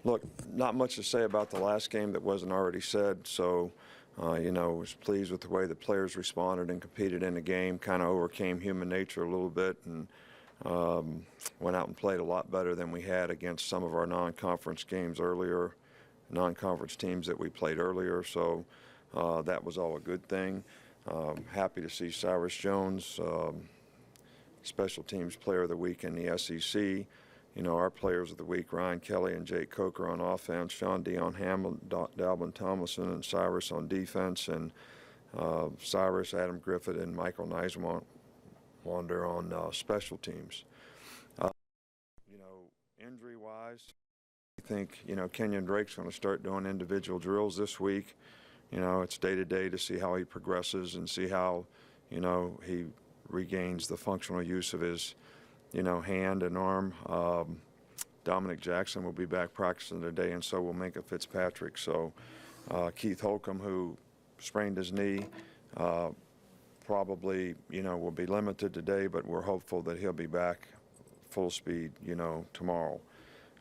Look, not much to say about the last game that wasn't already said. So, was pleased with the way the players responded and competed in the game, kind of overcame human nature a little bit, and went out and played a lot better than we had against some of our non-conference games earlier, non-conference teams that we played earlier. So that was all a good thing. Happy to see Cyrus Jones, Special Teams Player of the Week in the SEC. Our players of the week, Ryan Kelly and Jake Coker on offense, Sean Dion Hamlin, Dalvin Tomlinson, and Cyrus on defense, and Cyrus, Adam Griffith, and Michael Neiswander on special teams. Injury-wise, I think, Kenyon Drake's going to start doing individual drills this week. It's day-to-day to see how he progresses and see how, he regains the functional use of his hand and arm. Dominic Jackson will be back practicing today, and so will Minka Fitzpatrick. So Keith Holcomb, who sprained his knee, probably, will be limited today, but we're hopeful that he'll be back full speed, tomorrow.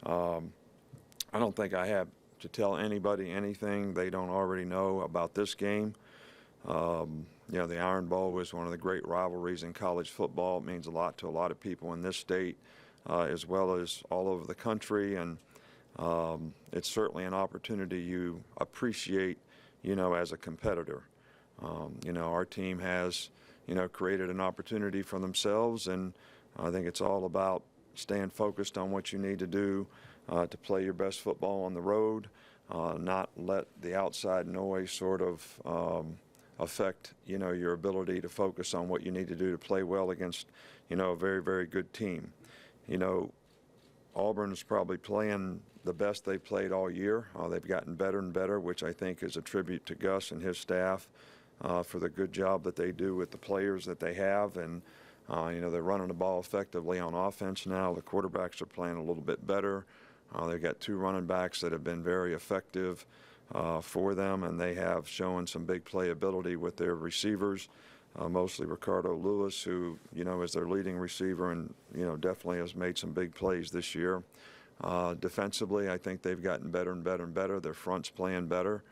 I don't think I have to tell anybody anything they don't already know about this game. The Iron Bowl was one of the great rivalries in college football. It means a lot to a lot of people in this state as well as all over the country, and it's certainly an opportunity you appreciate, as a competitor. Our team has, created an opportunity for themselves, and I think it's all about staying focused on what you need to do to play your best football on the road, not let the outside noise sort of affect, your ability to focus on what you need to do to play well against, a very, very good team. Auburn's probably playing the best they've played all year. They've gotten better and better, which I think is a tribute to Gus and his staff for the good job that they do with the players that they have. And, they're running the ball effectively on offense now. The quarterbacks are playing a little bit better. They've got two running backs that have been very effective for them, and they have shown some big playability with their receivers, mostly Ricardo Lewis, who, is their leading receiver and, definitely has made some big plays this year. Defensively, I think they've gotten better and better and better. Their front's playing better.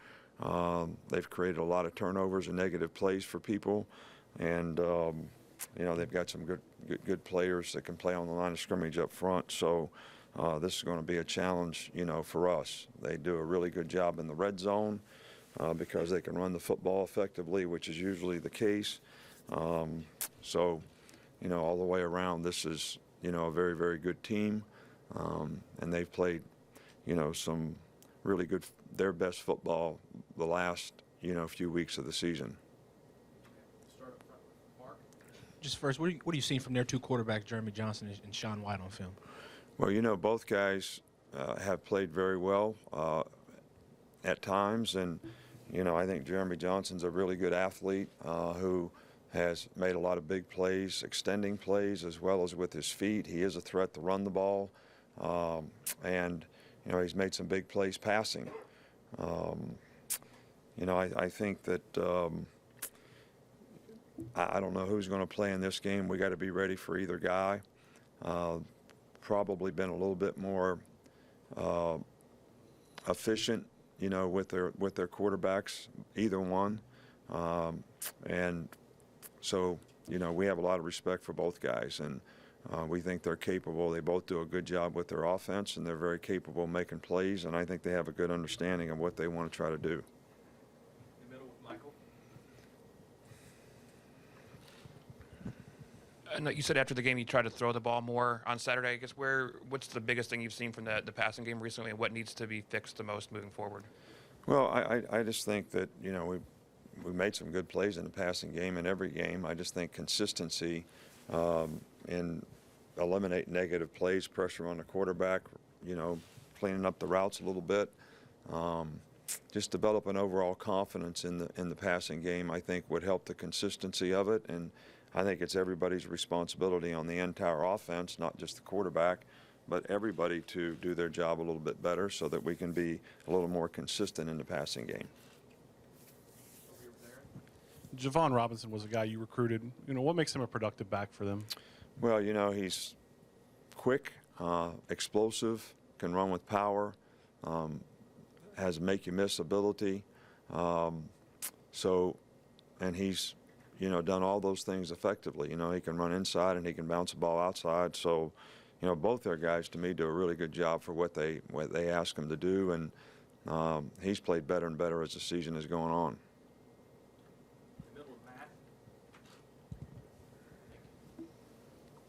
They've created a lot of turnovers and negative plays for people, and they've got some good players that can play on the line of scrimmage up front. So this is going to be a challenge, for us. They do a really good job in the red zone because they can run the football effectively, which is usually the case. So, all the way around, this is, a very, very good team. And they've played, some really good, their best football the last, few weeks of the season. Just first, what are you seeing from their two quarterbacks, Jeremy Johnson and Sean White, on film? Well, both guys have played very well at times, and I think Jeremy Johnson's a really good athlete who has made a lot of big plays, extending plays, as well as with his feet. He is a threat to run the ball, and he's made some big plays passing. I think that I don't know who's going to play in this game. We got to be ready for either guy. Probably been a little bit more efficient, with their quarterbacks, either one, and so we have a lot of respect for both guys, and we think they're capable. They both do a good job with their offense, and they're very capable of making plays, and I think they have a good understanding of what they want to try to do. In the middle with Michael. You said after the game you tried to throw the ball more on Saturday. I guess what's the biggest thing you've seen from the passing game recently, and what needs to be fixed the most moving forward? Well, I just think that we made some good plays in the passing game in every game. I just think consistency in eliminate negative plays, pressure on the quarterback, cleaning up the routes a little bit, just develop an overall confidence in the passing game, I think would help the consistency of it. And I think it's everybody's responsibility on the entire offense, not just the quarterback, but everybody to do their job a little bit better so that we can be a little more consistent in the passing game. Javon Robinson was a guy you recruited. What makes him a productive back for them? Well, he's quick, explosive, can run with power, has make-you-miss ability. And he's, done all those things effectively. He can run inside and he can bounce the ball outside. So, both their guys, to me, do a really good job for what they ask them to do. And he's played better and better as the season is going on.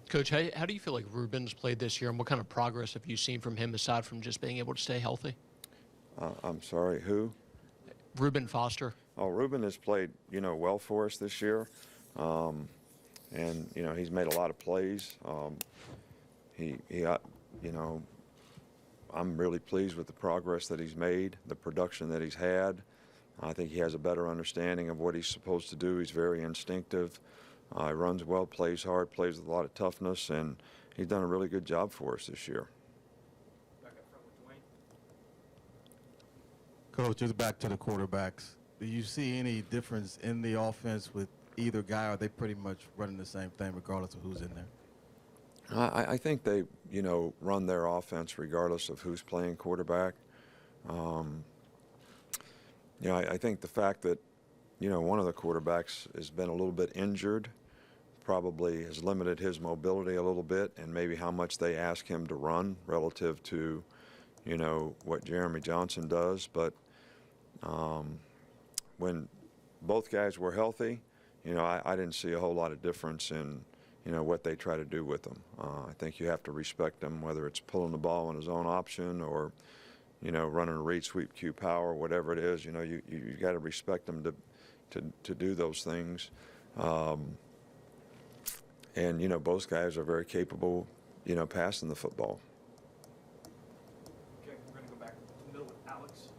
Coach, how do you feel like Reuben's played this year, and what kind of progress have you seen from him aside from just being able to stay healthy? I'm sorry, who? Reuben Foster. Oh, Reuben has played, well for us this year. And, he's made a lot of plays. I'm really pleased with the progress that he's made, the production that he's had. I think he has a better understanding of what he's supposed to do. He's very instinctive. He runs well, plays hard, plays with a lot of toughness, and he's done a really good job for us this year. Back up front with Dwayne. Coach, just back to the quarterbacks. Do you see any difference in the offense with either guy, or are they pretty much running the same thing regardless of who's in there? I think they, run their offense regardless of who's playing quarterback. I think the fact that, one of the quarterbacks has been a little bit injured probably has limited his mobility a little bit, and maybe how much they ask him to run relative to, what Jeremy Johnson does. But when both guys were healthy, I didn't see a whole lot of difference in, what they try to do with them. I think you have to respect them, whether it's pulling the ball on his own option or, running a read, sweep, cue, power, whatever it is. You got to respect them to do those things. And, both guys are very capable, passing the football. Okay, we're going to go back to the middle with Alex.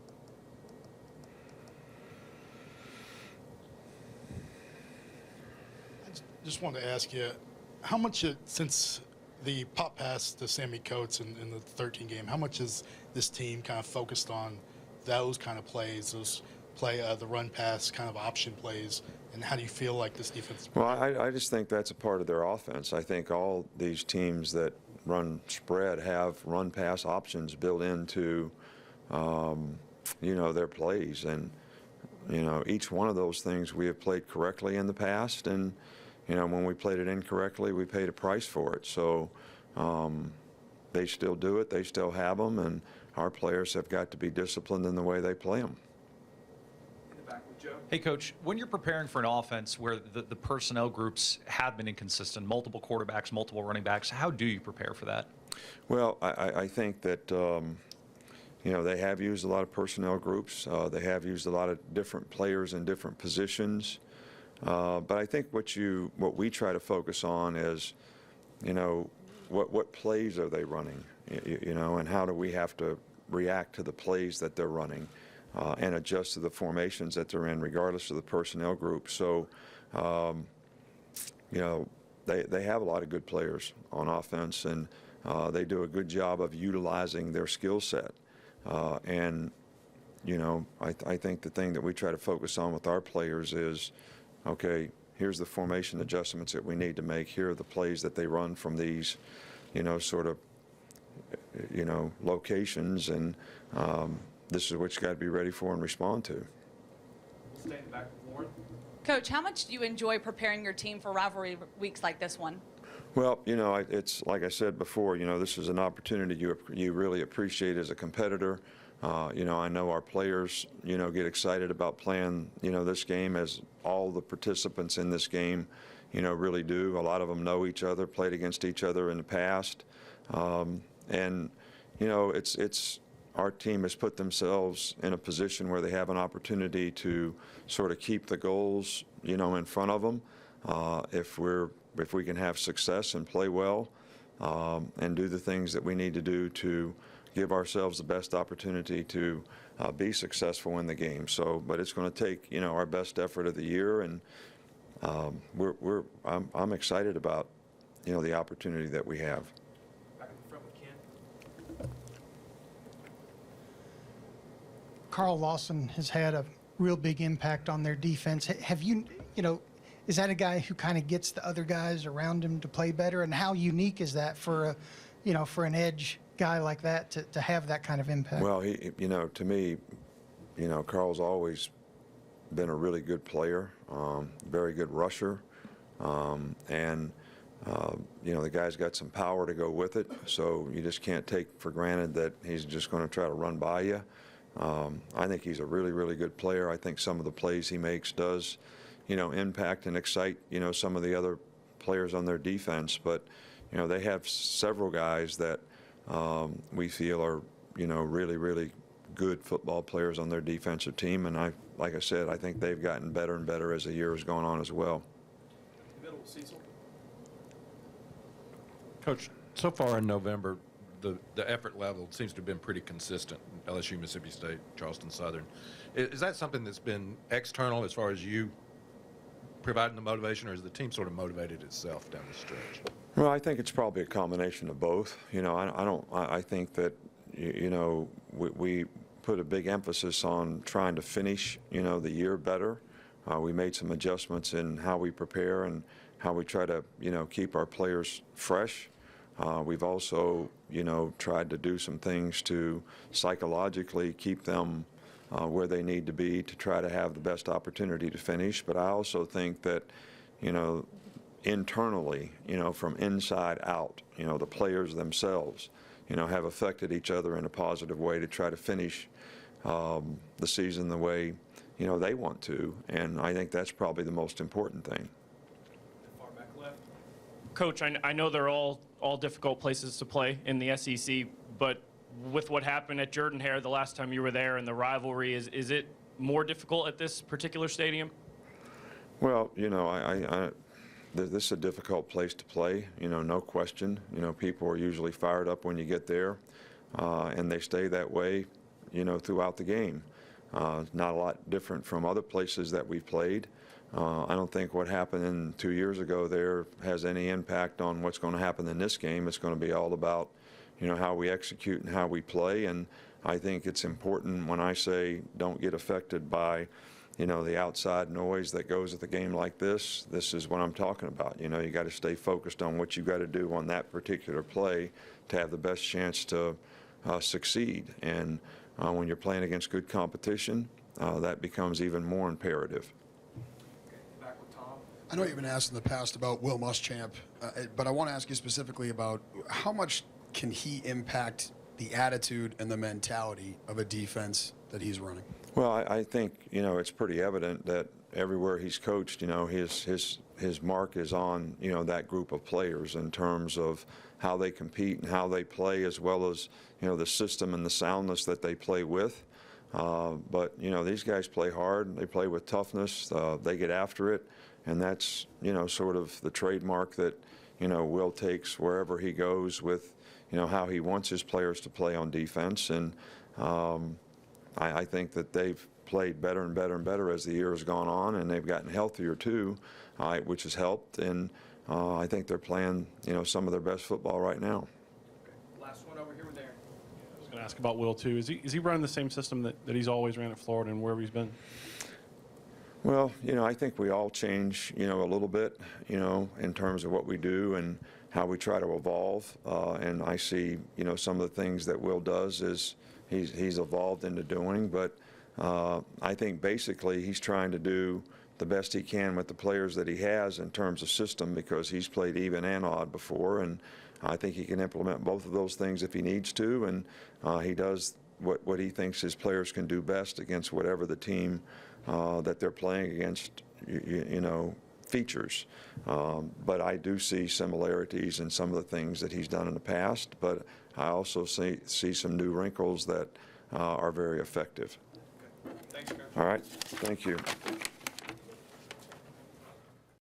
I just wanted to ask you, how much, since the pop pass to Sammy Coates in the 13 game, how much is this team kind of focused on those kind of plays, the run pass kind of option plays, and how do you feel like this defense? Well, I just think that's a part of their offense. I think all these teams that run spread have run pass options built into, their plays. And, each one of those things we have played correctly in the past. And, when we played it incorrectly, we paid a price for it. So they still do it. They still have them. And our players have got to be disciplined in the way they play them. In the back with Joe. Hey, Coach, when you're preparing for an offense where the personnel groups have been inconsistent, multiple quarterbacks, multiple running backs, how do you prepare for that? Well, I think that, they have used a lot of personnel groups. They have used a lot of different players in different positions. But I think what we try to focus on is, what plays are they running, and how do we have to react to the plays that they're running and adjust to the formations that they're in regardless of the personnel group. So, they have a lot of good players on offense, and they do a good job of utilizing their skill set. And, I think the thing that we try to focus on with our players is, okay, here's the formation adjustments that we need to make. Here are the plays that they run from these, locations, and this is what you got to be ready for and respond to. We'll stay in the back with Lauren. Coach, how much do you enjoy preparing your team for rivalry weeks like this one? Well, it's like I said before, this is an opportunity you really appreciate as a competitor. I know our players, get excited about playing, this game, as all the participants in this game, really do. A lot of them know each other, played against each other in the past. And, it's our team has put themselves in a position where they have an opportunity to sort of keep the goals, in front of them. If we can have success and play well and do the things that we need to do to give ourselves the best opportunity to be successful in the game. So, but it's going to take, our best effort of the year, and I'm excited about, the opportunity that we have. Back in the front with Ken. Carl Lawson has had a real big impact on their defense. Have you, is that a guy who kind of gets the other guys around him to play better? And how unique is that for for an edge guy like that to have that kind of impact? Well, to me, Carl's always been a really good player, very good rusher, and the guy's got some power to go with it, so you just can't take for granted that he's just going to try to run by you. I think he's a really, really good player. I think some of the plays he makes does, impact and excite, some of the other players on their defense, but, they have several guys that we feel are, really, really good football players on their defensive team, and like I said, I think they've gotten better and better as the year has gone on as well. Middle, Cecil. Coach, so far in November, the effort level seems to have been pretty consistent. LSU, Mississippi State, Charleston Southern. Is that something that's been external as far as you providing the motivation, or is the team sort of motivated itself down the stretch? Well, I think it's probably a combination of both. I think that, we put a big emphasis on trying to finish, the year better. We made some adjustments in how we prepare and how we try to, keep our players fresh. We've also, tried to do some things to psychologically keep them where they need to be to try to have the best opportunity to finish. But I also think that, internally, from inside out, the players themselves, have affected each other in a positive way to try to finish the season the way, they want to. And I think that's probably the most important thing. Far back left. Coach, I know they're all difficult places to play in the SEC, but with what happened at JordanHare the last time you were there and the rivalry, is it more difficult at this particular stadium? Well, this is a difficult place to play, no question. People are usually fired up when you get there, and they stay that way, throughout the game. Not a lot different from other places that we've played. I don't think what happened 2 years ago there has any impact on what's going to happen in this game. It's going to be all about, how we execute and how we play. And I think it's important when I say don't get affected by, the outside noise that goes with a game like this. This is what I'm talking about. You got to stay focused on what you got to do on that particular play to have the best chance to succeed. And when you're playing against good competition, that becomes even more imperative. Back with Tom. I know you've been asked in the past about Will Muschamp, but I want to ask you specifically about how much can he impact the attitude and the mentality of a defense that he's running? Well, I think, it's pretty evident that everywhere he's coached, his mark is on, that group of players in terms of how they compete and how they play, as well as, the system and the soundness that they play with. But, these guys play hard. They play with toughness. They get after it. And that's, sort of the trademark that, Will takes wherever he goes with, how he wants his players to play on defense. And I think that they've played better and better and better as the year has gone on, and they've gotten healthier too, which has helped. And I think they're playing, some of their best football right now. Last one over here with Aaron. I was going to ask about Will too. Is he running the same system that he's always ran at Florida and wherever he's been? Well, I think we all change, a little bit, in terms of what we do and how we try to evolve. And I see, some of the things that Will does is he's evolved into doing. But I think basically he's trying to do the best he can with the players that he has in terms of system, because he's played even and odd before. And I think he can implement both of those things if he needs to. And he does what he thinks his players can do best against whatever the team that they're playing against, features. But I do see similarities in some of the things that he's done in the past, but I also see some new wrinkles that are very effective. Thanks, Coach. All right, thank you.